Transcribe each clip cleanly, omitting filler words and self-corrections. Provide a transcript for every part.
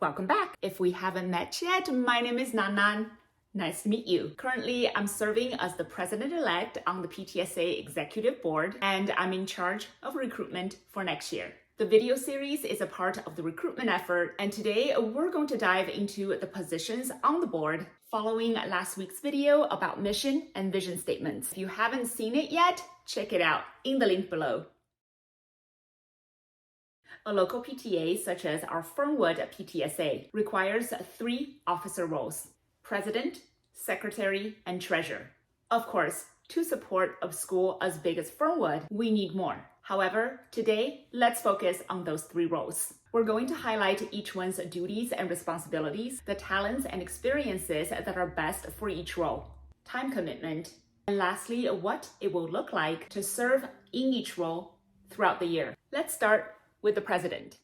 Welcome back. If we haven't met yet, my name is Nan. Nice to meet you. Currently, I'm serving as the president-elect on the PTSA executive board, and I'm in charge of recruitment for next year. The video series is a part of the recruitment effort, and today we're going to dive into the positions on the board following last week's video about mission and vision statements. If you haven't seen it yet, check it out in the link below. A local PTA, such as our Fernwood PTSA, requires 3 officer roles: president, secretary, and treasurer. Of course, to support a school as big as Fernwood, we need more. However, today, let's focus on those 3 roles. We're going to highlight each one's duties and responsibilities, the talents and experiences that are best for each role, time commitment, and lastly, what it will look like to serve in each role throughout the year. Let's start with the president.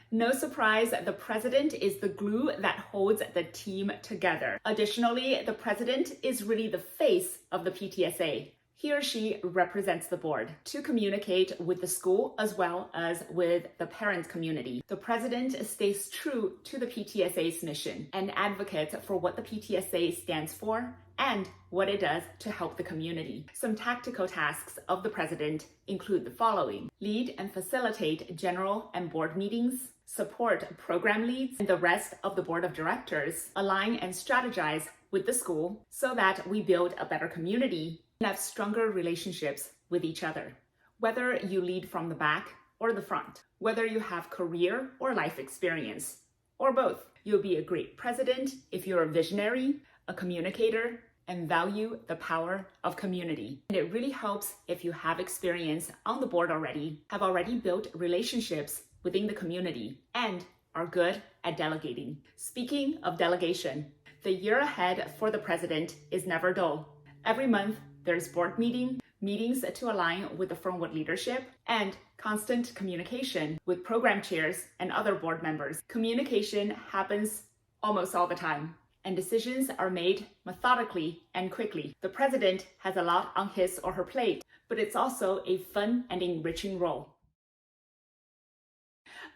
No surprise, the president is the glue that holds the team together. Additionally, the president is really the face of the PTSA. He or she represents the board to communicate with the school as well as with the parent community. The president stays true to the PTSA's mission and advocates for what the PTSA stands for and what it does to help the community. Some tactical tasks of the president include the following: lead and facilitate general and board meetings, support program leads and the rest of the board of directors, align and strategize with the school so that we build a better community and have stronger relationships with each other. Whether you lead from the back or the front, whether you have career or life experience, or both, you'll be a great president if you're a visionary, a communicator, and value the power of community. And it really helps if you have experience on the board already, have already built relationships within the community, and are good at delegating. Speaking of delegation, the year ahead for the president is never dull. Every month, there's board meetings to align with the Fernwood leadership, and constant communication with program chairs and other board members. Communication happens almost all the time, and decisions are made methodically and quickly. The president has a lot on his or her plate, but it's also a fun and enriching role.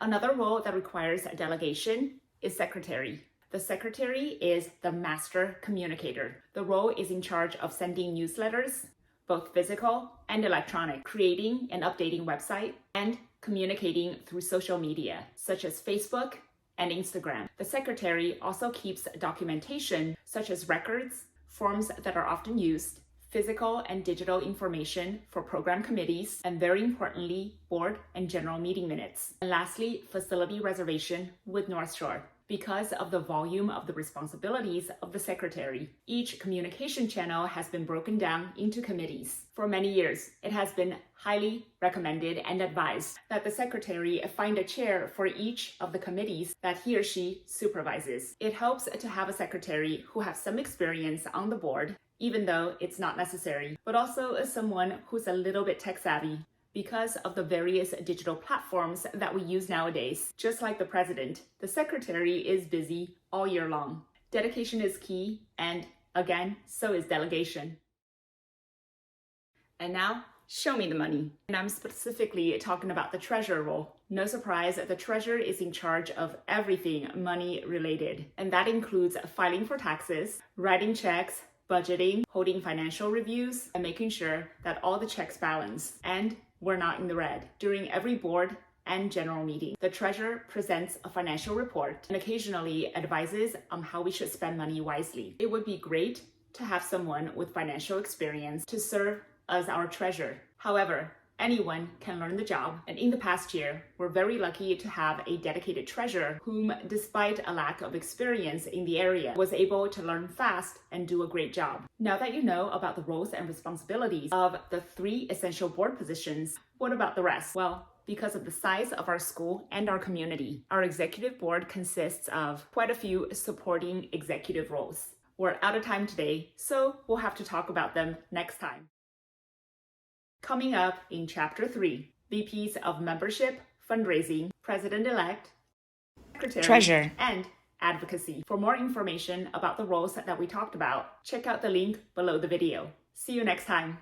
Another role that requires a delegation is secretary. The secretary is the master communicator. The role is in charge of sending newsletters, both physical and electronic, creating and updating website, and communicating through social media, such as Facebook and Instagram. The secretary also keeps documentation, such as records, forms that are often used, physical and digital information for program committees, and very importantly, board and general meeting minutes. And lastly, facility reservation with North Shore. Because of the volume of the responsibilities of the secretary, each communication channel has been broken down into committees. For many years, it has been highly recommended and advised that the secretary find a chair for each of the committees that he or she supervises. It helps to have a secretary who has some experience on the board, even though it's not necessary, but also as someone who's a little bit tech savvy. Because of the various digital platforms that we use nowadays, just like the president, the secretary is busy all year long. Dedication is key, and again, so is delegation. And now, show me the money. And I'm specifically talking about the treasurer role. No surprise, the treasurer is in charge of everything money related, and that includes filing for taxes, writing checks, budgeting, holding financial reviews, and making sure that all the checks balance and we're not in the red. During every board and general meeting, the treasurer presents a financial report and occasionally advises on how we should spend money wisely. It would be great to have someone with financial experience to serve as our treasurer. However, anyone can learn the job, and in the past year, we're very lucky to have a dedicated treasurer whom, despite a lack of experience in the area, was able to learn fast and do a great job. Now that you know about the roles and responsibilities of the 3 essential board positions, what about the rest? Well, because of the size of our school and our community, our executive board consists of quite a few supporting executive roles. We're out of time today, so we'll have to talk about them next time. Coming up in Chapter 3, VPs of Membership, Fundraising, President-elect, Secretary, Treasurer, and Advocacy. For more information about the roles that we talked about, check out the link below the video. See you next time.